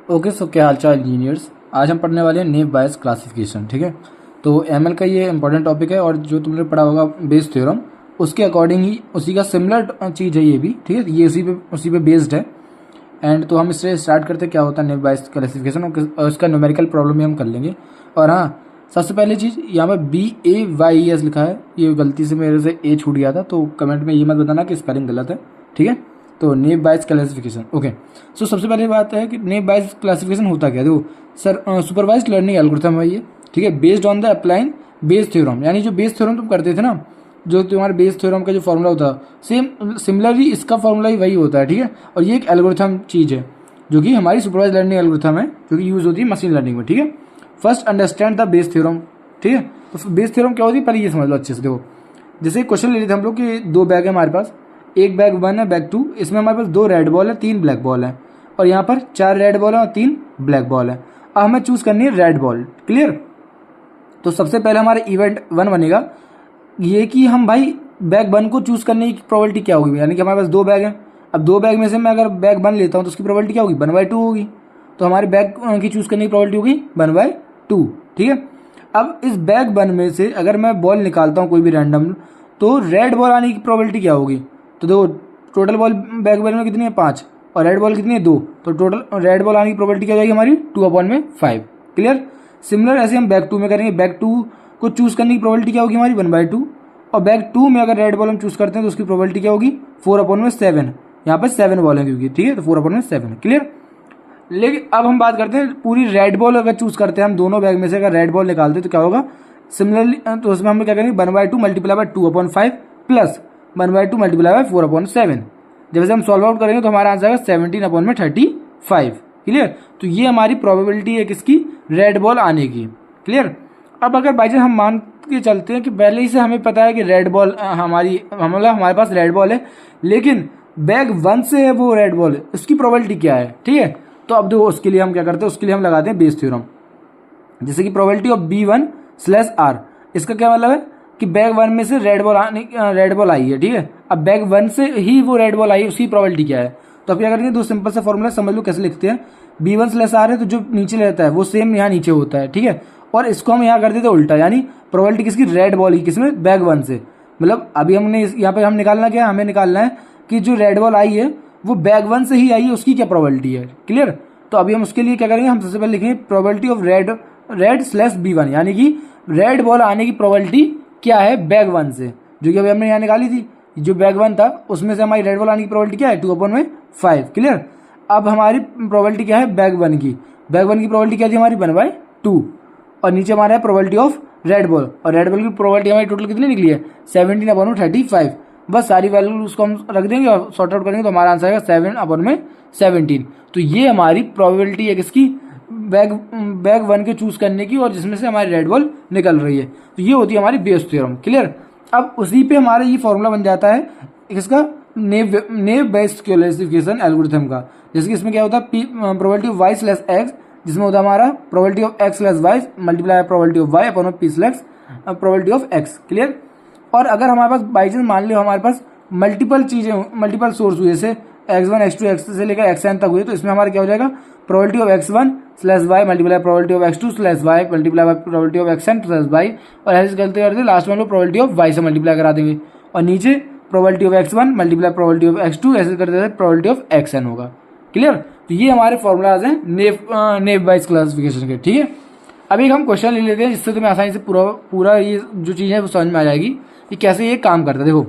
Okay, सो क्या हाल चाल engineers. आज हम पढ़ने वाले हैं नेव बायस क्लासिफिकेशन। ठीक है, तो एमएल का ये इंपॉर्टेंट टॉपिक है और जो तुमने पढ़ा होगा बेस थ्योरम, उसके अकॉर्डिंग ही उसी का सिमिलर चीज़ है ये भी। ठीक है, ये उसी पे बेस्ड है। एंड तो हम इससे स्टार्ट करते क्या होता है नेव बायस क्लासिफिकेशन, और उसका न्यूमेरिकल प्रॉब्लम भी हम कर लेंगे। और हाँ, सबसे पहली चीज़ यहाँ पर BAYES लिखा है, ये गलती से मेरे से ए छूट गया था, तो कमेंट में ये मत बताना कि स्पेलिंग गलत है। ठीक है, तो नेव बायस क्लासिफिकेशन। ओके, सो सबसे पहले बात है कि नेव बायस क्लासिफिकेशन होता क्या है। देखो सर, सुपरवाइज्ड लर्निंग एल्गोरिथम है ये। ठीक है, based on the applying Bayes theorem, यानी जो बेस थ्योरम तुम करते थे ना, जो तुम्हारे बेस थ्योरम का जो फॉर्मूला होता है, सेम सिमिलरली इसका फॉर्मूला ही वही होता है। ठीक है, और ये एक एल्गोरिथम चीज़ है जो कि हमारी सुपरवाइज्ड लर्निंग एल्गोरिथम है, जो कि यूज़ होती है मशीन लर्निंग में। ठीक है, first understand the Bayes theorem. ठीक है, तो बेस थ्योरम क्या होती है पहले ये समझ लो अच्छे से। देखो जैसे क्वेश्चन ले लेते हम लोग कि दो बैग है हमारे पास, एक बैग 1 है, बैग 2। इसमें हमारे पास 2 रेड बॉल है, 3 ब्लैक बॉल है, और यहाँ पर 4 रेड बॉल है और 3 ब्लैक बॉल है। अब हमें चूज करनी है रेड बॉल। क्लियर, तो सबसे पहले हमारा इवेंट 1 बनेगा ये कि हम भाई बैग 1 को चूज करने की प्रोबेबिलिटी क्या होगी, यानी कि हमारे पास 2 बैग हैं। अब 2 बैग में से मैं अगर बैग 1 लेता हूँ तो उसकी प्रोबेबिलिटी क्या होगी, 1/2 होगी। तो हमारे बैग की चूज करने की प्रोबेबिलिटी होगी 1/2। ठीक है, अब इस बैग 1 में से अगर मैं बॉल निकालता हूँ कोई भी रैंडम, तो रेड बॉल आने की प्रोबेबिलिटी क्या होगी। तो देखो टोटल बॉल बैग 1 में कितनी है 5, और रेड बॉल कितनी है 2, तो टोटल रेड बॉल आने की प्रोबेबिलिटी क्या जाएगी हमारी 2/5। क्लियर, सिमिलर ऐसे हम बैग 2 में करेंगे। बैग 2 को चूज करने की प्रोबेबिलिटी क्या होगी हमारी 1/2, और बैग 2 में अगर रेड बॉल हम चूज करते हैं तो उसकी प्रोबेबिलिटी क्या होगी 4/7। यहाँ पर 7 बॉल है क्योंकि। ठीक है, तो 4/7। क्लियर, लेकिन अब हम बात करते हैं पूरी रेड बॉल अगर चूज करते हैं हम, दोनों बैग में से अगर रेड बॉल निकालते हैं तो क्या होगा सिमिलरली, तो उसमें हम क्या करेंगे 1/2 multiply by 2/5 plus 1/2 multiply by 4/7। जब से हम सॉल्व आउट करेंगे तो हमारा आंसर आएगा 17/35। क्लियर, तो ये हमारी प्रोबेबिलिटी है किसकी, रेड बॉल आने की। क्लियर, अब अगर बाई चांस हम मान के चलते हैं कि पहले ही से हमें पता है कि रेड बॉल हमारे पास रेड बॉल है, लेकिन बैग 1 से है वो रेड बॉल है, उसकी प्रोबेबिलिटी क्या है। ठीक है, तो अब देखो उसके लिए हम क्या करते हैं, उसके लिए हम लगाते हैं बेस थ्योरम। जैसे कि प्रोबेबिलिटी ऑफ B1/R, इसका क्या मतलब है कि बैग 1 में से रेड बॉल आई है। ठीक है, अब बैग 1 से ही वो रेड बॉल आई है, उसकी प्रोबेबिलिटी क्या है। तो अब क्या करेंगे, दो सिंपल सा फॉर्मूला समझ लो कैसे लिखते हैं। B1/R है तो जो नीचे रहता है वो सेम यहाँ नीचे होता है। ठीक है, और इसको हम यहाँ कर देते उल्टा, यानी प्रोबेबिलिटी किसकी, रेड बॉल की, किसमें, बैग 1 से। मतलब अभी हमने यहाँ पे हम निकालना क्या है, हमें निकालना है कि जो रेड बॉल आई है वो बैग 1 से ही आई है, उसकी क्या प्रोबेबिलिटी है। क्लियर, तो अभी हम उसके लिए क्या करेंगे, हम सबसे पहले लिखेंगे प्रोबेबिलिटी ऑफ रेड/B1, यानी कि रेड बॉल आने की प्रोबेबिलिटी क्या है बैग 1 से, जो कि अभी हमने यहाँ निकाली थी। जो बैग 1 था उसमें से हमारी रेड बॉल आने की प्रोबेबिलिटी क्या है 2/5। क्लियर, अब हमारी प्रोबेबिलिटी क्या है बैग 1 की, बैग 1 की प्रोबेबिलिटी क्या थी हमारी 1/2, और नीचे हमारा है प्रोबेबिलिटी ऑफ रेड बॉल, और रेड बॉल की प्रोबेबिलिटी हमारी टोटल कितनी निकली है 17/35। बस सारी वैल्यू उसको हम रख देंगे और सॉर्ट आउट करेंगे तो हमारा आंसर आएगा 7/17। तो ये हमारी प्रोबेबिलिटी है किसकी, बैग 1 के चूज करने की, और जिसमें से हमारी रेड बॉल निकल रही है। तो ये होती है हमारी बेस थ्योरम। क्लियर, अब उसी पे हमारा ये फॉर्मूला बन जाता है किसका, नेव बेस्ड क्लासिफिकेशन एल्गोरिथम का। जैसे कि इसमें क्या होता है प्रोबेबिलिटी ऑफ y/x, जिसमें होता है हमारा probability of x/y multiply probability of y upon probability of x। Clear, और अगर हमारे पास बाई चांस मान लो हमारे पास मल्टीपल चीजें, मल्टीपल सोर्स हुए, जैसे x1 x2 x से लेकर xn तक हुए, तो इसमें हमारा क्या हो जाएगा probability of x1/y multiply probability of x2/y multiply by probability of xn/y, और ऐसे करते करते लास्ट में हम लोग प्रोबेबिलिटी ऑफ y से मल्टीप्लाई करा देंगे, और नीचे probability of x1 multiply probability of x2, ऐसे करते करते प्रोबेबिलिटी ऑफ xn होगा। क्लियर, तो ये हमारे फॉर्मूलाज हैं नेव बायस क्लासिफिकेशन के। ठीक है, अभी हम क्वेश्चन ले लेते हैं जिससे तुम्हें आसानी से पूरा ये जो चीज़ है वो समझ में आ जाएगी कि कैसे ये काम करता है। देखो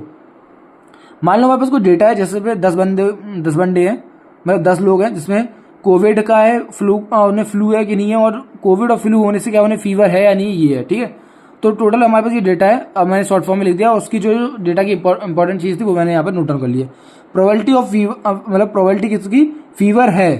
मान लो हमारे पास कोई डेटा है, जैसे पे 10 बंदे हैं, मतलब 10 लोग हैं, जिसमें कोविड का है, उन्हें फ्लू है कि नहीं है, और कोविड और फ्लू होने से क्या उन्हें फीवर है या नहीं, ये है। ठीक है, तो टोटल हमारे पास ये डेटा है। अब मैंने शॉर्ट फॉर्म में लिख दिया, उसकी जो डेटा की इंपॉर्टेंट चीज़ थी वो मैंने यहाँ पर नोट डाउन कर लिया। प्रोबेबिलिटी ऑफ फीवर, मतलब प्रोबेबिलिटी किसकी, फीवर है,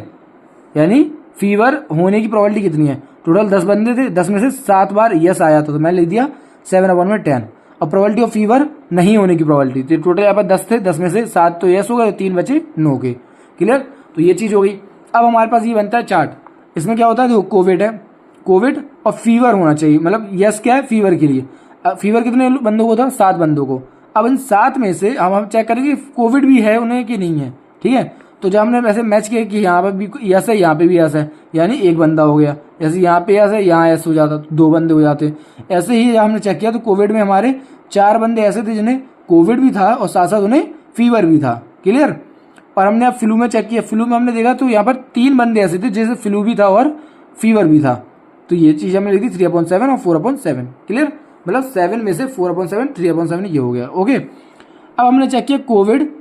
यानी फीवर होने की प्रोबेबिलिटी कितनी है। टोटल 10 बंदे थे, 10 में से 7 बार यस आया था, तो मैंने लिख दिया 7/10। और प्रोबेबिलिटी ऑफ फीवर नहीं होने की प्रोबेबिलिटी, तो टोटल यहाँ पर 10 थे, 10 में से 7 तो यस हो गए, 3 बचे नो के। क्लियर, तो ये चीज़ हो गई। अब हमारे पास ये बनता है चार्ट। इसमें क्या होता है, देखो कोविड है, कोविड और फीवर होना चाहिए, मतलब यस क्या है फीवर के लिए। फीवर कितने बंदों को था, 7 बंदों को। अब इन 7 में से हम चेक करेंगे कोविड भी है उन्हें कि नहीं है। ठीक है, तो जब हमने वैसे मैच किया कि यहाँ पे भी यस है, यहाँ पे भी यस है, यानी एक बंदा हो गया। जैसे यहाँ पे यस है, यहाँ यस हो जाता तो 2 बंदे हो जाते। ऐसे ही हमने चेक किया तो कोविड में हमारे 4 बंदे ऐसे थे जिन्हें कोविड भी था और साथ साथ उन्हें फीवर भी था। क्लियर। और हमने अब फ्लू में चेक किया, फ्लू में हमने देखा तो यहाँ पर 3 बंदे ऐसे थे जैसे फ्लू भी था और फीवर भी था। तो ये चीज़ हमने लिख दी 3/7 और 4/7। क्लियर। मतलब 7 में से 4/7 3/7 ये हो गया। ओके। अब हमने चेक किया कोविड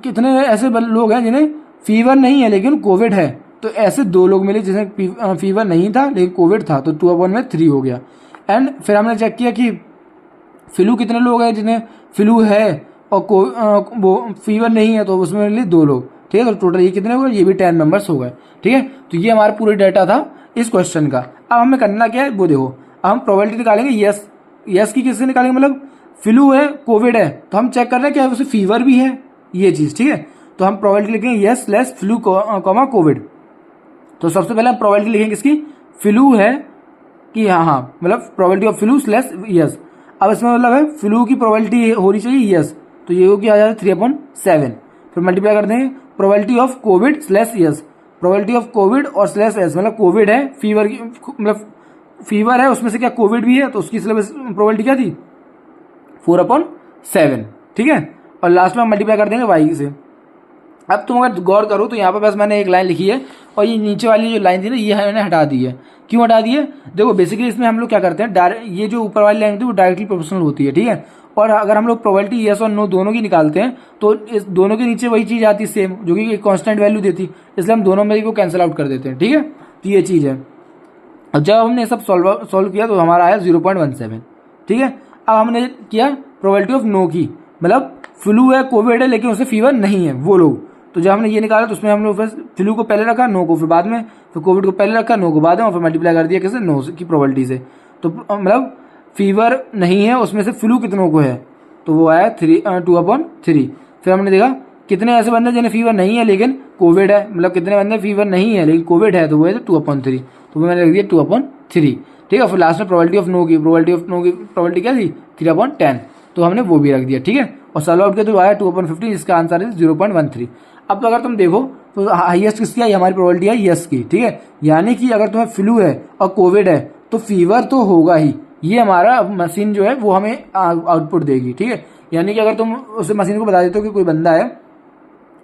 कितने ऐसे लोग हैं जिन्हें फीवर नहीं है लेकिन कोविड है। तो ऐसे 2 लोग मिले जिन्हें फीवर नहीं था लेकिन कोविड था, तो 2/3 हो गया। एंड फिर हमने चेक किया कि फ्लू कितने लोग हैं जिन्हें फ्लू है और वो फीवर नहीं है, तो उसमें मिले 2 लोग। ठीक है। तो टोटल ये कितने हो गए, ये भी 10 मेंबर्स हो गए। ठीक है। तो ये हमारा पूरा डाटा था इस क्वेश्चन का। अब हमें करना क्या है वो देखो। अब हम प्रोबेबिलिटी निकालेंगे यस। यस की किससे निकालेंगे, मतलब फ्लू है कोविड है तो हम चेक कर रहे हैं क्या उसे फीवर भी है, ये चीज। ठीक है। तो हम प्रोबेबिलिटी लिखेंगे yes less flu comma Covid. तो सबसे पहले हम प्रोबेबिलिटी लिखेंगे किसकी, फ्लू है कि हाँ मतलब probability of flu slash yes. अब इसमें मतलब है फ्लू की प्रोबेबिलिटी होनी चाहिए यस, तो ये होगी आ जाता है 3/7। फिर मल्टीप्लाई कर देंगे probability of Covid slash yes. Probability of Covid और स्लैश एस मतलब कोविड है फीवर की, मतलब फीवर है उसमें से क्या कोविड भी है, तो उसकी प्रोबेबिलिटी क्या थी 4/7। ठीक है। और लास्ट में हम मल्टीप्लाई कर देंगे वाई से। अब तुम अगर गौर करो तो यहाँ पे बस मैंने एक लाइन लिखी है और ये नीचे वाली जो लाइन थी ना ये मैंने हटा दी है। क्यों हटा दी है, देखो बेसिकली इसमें हम लोग क्या करते हैं डायरेक्ट, ये जो ऊपर वाली लाइन होती है वो डायरेक्टली प्रोपोर्शनल होती है। ठीक है। और अगर हम लोग प्रोबेबिलिटी यस और नो दोनों की निकालते हैं तो इस दोनों के नीचे वही चीज आती है सेम, जो कि एक कांस्टेंट वैल्यू देती, इसलिए हम दोनों में को कैंसिल आउट कर देते हैं। ठीक है। तो ये चीज है। अब जब हमने सब सॉल्व किया तो हमारा आया 0.17। ठीक है। अब हमने किया प्रोबेबिलिटी ऑफ नो की, मतलब फ्लू है कोविड है लेकिन उसे फीवर नहीं है वो लोग। तो जब हमने ये निकाला तो उसमें हम लोग फ्लू को पहले रखा, नो को फिर बाद में, फिर कोविड को पहले रखा, नो को बाद में, और फिर मल्टीप्लाई कर दिया कैसे, नो की प्रोबेबिलिटी से। तो मतलब फीवर नहीं है उसमें से फ्लू कितनों को है, तो वो आया 2/3। फिर हमने देखा कितने ऐसे बंदे जिन्हें फीवर नहीं है लेकिन कोविड है, मतलब कितने बंदे फीवर नहीं है लेकिन कोविड है, तो वो है 2/3। तो मैंने रख दिया 2/3। ठीक है। फिर लास्ट में प्रोबेबिलिटी ऑफ नो की, प्रोबेबिलिटी क्या थी 3/10, तो हमने वो भी रख दिया। ठीक है। और सॉल्व आउट किया तो आया 2/15, जिसका आंसर है 0.13। अब तो अगर तुम देखो तो हाईएस्ट किसकी आई, हमारी प्रोबेबिलिटी है यस की। ठीक है। यानी कि अगर तुम्हें फ्लू है और कोविड है तो फीवर तो होगा ही, ये हमारा मशीन जो है वो हमें आउटपुट देगी। ठीक है। यानी कि अगर तुम उस मशीन को बता देते हो कि कोई बंदा है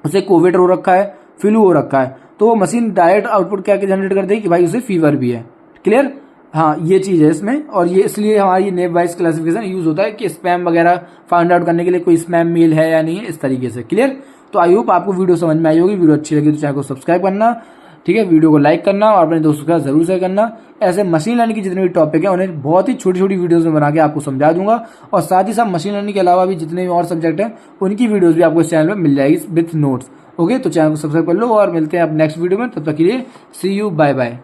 उसे कोविड हो रखा है फ्लू हो रखा है, तो वो मशीन डायरेक्ट आउटपुट क्या जनरेट कर देगी कि भाई उसे फीवर भी है। क्लियर। हाँ ये चीज़ है इसमें, और ये इसलिए हमारी नेव वाइज क्लासिफिकेशन यूज होता है कि स्पैम वगैरह फाइंड आउट करने के लिए कोई स्पैम मेल है या नहीं है, इस तरीके से। क्लियर। तो आई होप आपको वीडियो समझ में आई होगी। वीडियो अच्छी लगी तो चैनल को सब्सक्राइब करना, ठीक है, वीडियो को लाइक करना और अपने दोस्तों के साथ जरूर शेयर करना। ऐसे मशीन लर्निंग के जितने भी टॉपिक हैं उन्हें बहुत ही छोटी छोटी वीडियोस में बना के आपको समझा दूंगा, और साथ ही साथ मशीन लर्निंग के अलावा भी जितने भी और सब्जेक्ट हैं उनकी वीडियोस भी आपको इस चैनल में मिल जाएगी विथ नोट्स। ओके। तो चैनल को सब्सक्राइब कर लो और मिलते हैं आप नेक्स्ट वीडियो में। तब तक के लिए सी यू, बाय बाय।